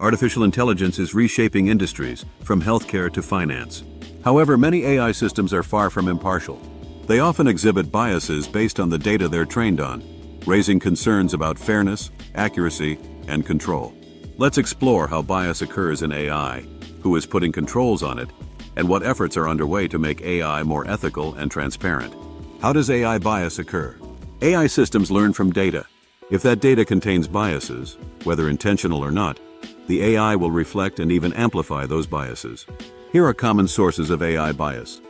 Artificial intelligence is reshaping industries, from healthcare to finance. However, many AI systems are far from impartial. They often exhibit biases based on the data they're trained on, raising concerns about fairness, accuracy, and control. Let's explore how bias occurs in AI, who is putting controls on it, and what efforts are underway to make AI more ethical and transparent. How does AI bias occur? AI systems learn from data. If that data contains biases, whether intentional or not, the AI will reflect and even amplify those biases. Here are common sources of AI bias.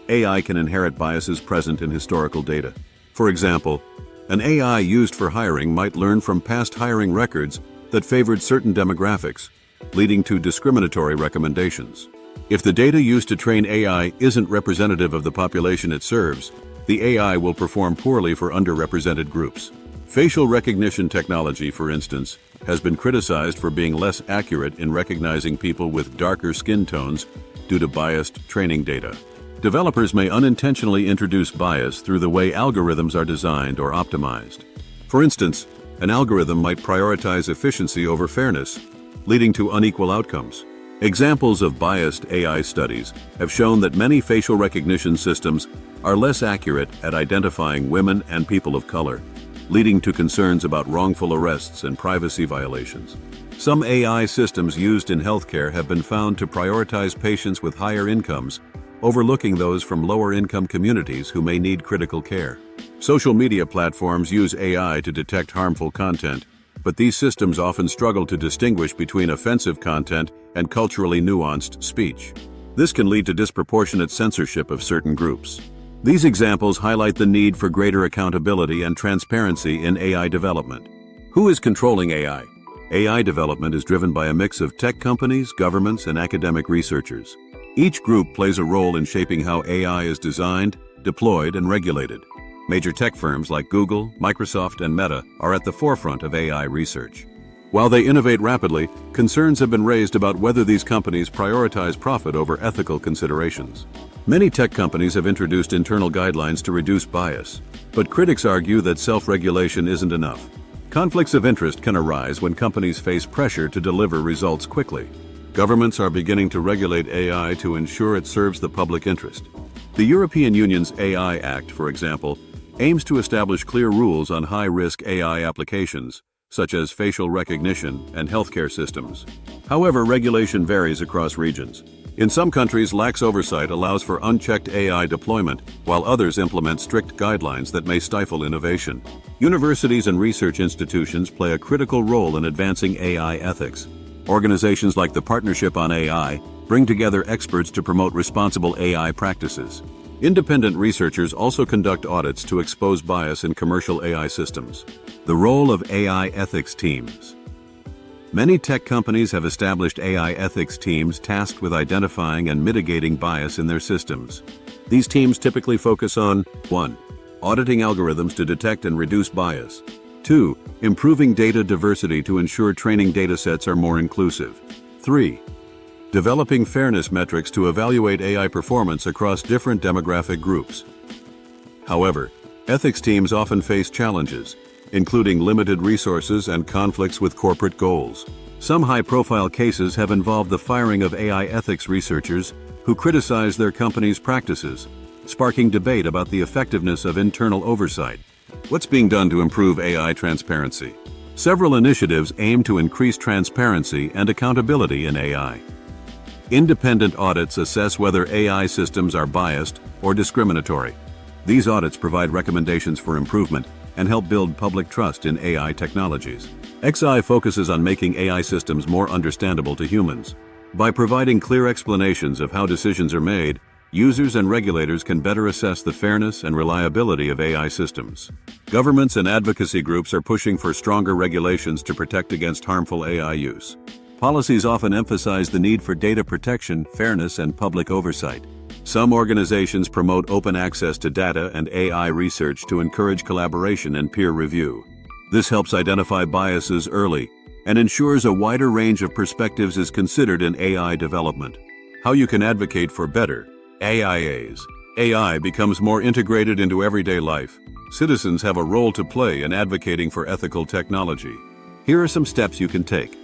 AI can inherit biases present in historical data. For example, an AI used for hiring might learn from past hiring records that favored certain demographics, leading to discriminatory recommendations. If the data used to train AI isn't representative of the population it serves, the AI will perform poorly for underrepresented groups. Facial recognition technology, for instance, has been criticized for being less accurate in recognizing people with darker skin tones due to biased training data. Developers may unintentionally introduce bias through the way algorithms are designed or optimized. For instance, an algorithm might prioritize efficiency over fairness, leading to unequal outcomes. Examples of biased AI studies have shown that many facial recognition systems are less accurate at identifying women and people of color, leading to concerns about wrongful arrests and privacy violations. Some AI systems used in healthcare have been found to prioritize patients with higher incomes, overlooking those from lower-income communities who may need critical care. Social media platforms use AI to detect harmful content, but these systems often struggle to distinguish between offensive content and culturally nuanced speech. This can lead to disproportionate censorship of certain groups. These examples highlight the need for greater accountability and transparency in AI development. Who is controlling AI? AI development is driven by a mix of tech companies, governments, and academic researchers. Each group plays a role in shaping how AI is designed, deployed, and regulated. Major tech firms like Google, Microsoft, and Meta are at the forefront of AI research. While they innovate rapidly, concerns have been raised about whether these companies prioritize profit over ethical considerations. Many tech companies have introduced internal guidelines to reduce bias, but critics argue that self-regulation isn't enough. Conflicts of interest can arise when companies face pressure to deliver results quickly. Governments are beginning to regulate AI to ensure it serves the public interest. The European Union's AI Act, for example, aims to establish clear rules on high-risk AI applications, such as facial recognition and healthcare systems. However, regulation varies across regions. In some countries, lax oversight allows for unchecked AI deployment, while others implement strict guidelines that may stifle innovation. Universities and research institutions play a critical role in advancing AI ethics. Organizations like the Partnership on AI bring together experts to promote responsible AI practices. Independent researchers also conduct audits to expose bias in commercial AI systems. The role of AI ethics teams. Many tech companies have established AI ethics teams tasked with identifying and mitigating bias in their systems. These teams typically focus on 1. Auditing algorithms to detect and reduce bias. 2. Improving data diversity to ensure training datasets are more inclusive. 3. Developing fairness metrics to evaluate AI performance across different demographic groups. However, ethics teams often face challenges, including limited resources and conflicts with corporate goals. Some high-profile cases have involved the firing of AI ethics researchers who criticize their company's practices, sparking debate about the effectiveness of internal oversight. What's being done to improve AI transparency? Several initiatives aim to increase transparency and accountability in AI. Independent audits assess whether AI systems are biased or discriminatory. These audits provide recommendations for improvement and help build public trust in AI technologies. XI focuses on making AI systems more understandable to humans. By providing clear explanations of how decisions are made, users and regulators can better assess the fairness and reliability of AI systems. Governments and advocacy groups are pushing for stronger regulations to protect against harmful AI use. Policies often emphasize the need for data protection, fairness, and public oversight. Some organizations promote open access to data and AI research to encourage collaboration and peer review. This helps identify biases early and ensures a wider range of perspectives is considered in AI development. How you can advocate for better AIAs. AI becomes more integrated into everyday life. Citizens have a role to play in advocating for ethical technology. Here are some steps you can take.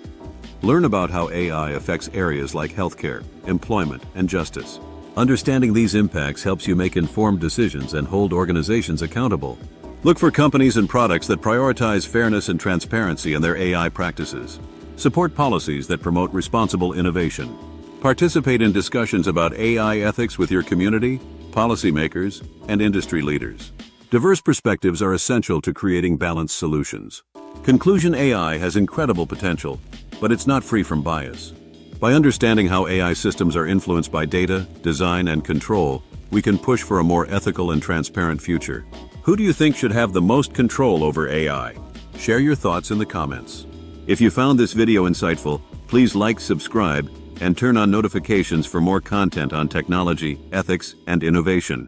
Learn about how AI affects areas like healthcare, employment, and justice. Understanding these impacts helps you make informed decisions and hold organizations accountable. Look for companies and products that prioritize fairness and transparency in their AI practices. Support policies that promote responsible innovation. Participate in discussions about AI ethics with your community, policymakers, and industry leaders. Diverse perspectives are essential to creating balanced solutions. Conclusion: AI has incredible potential, but it's not free from bias. By understanding how AI systems are influenced by data, design, and control, we can push for a more ethical and transparent future. Who do you think should have the most control over AI? Share your thoughts in the comments. If you found this video insightful, please like, subscribe, and turn on notifications for more content on technology, ethics, and innovation.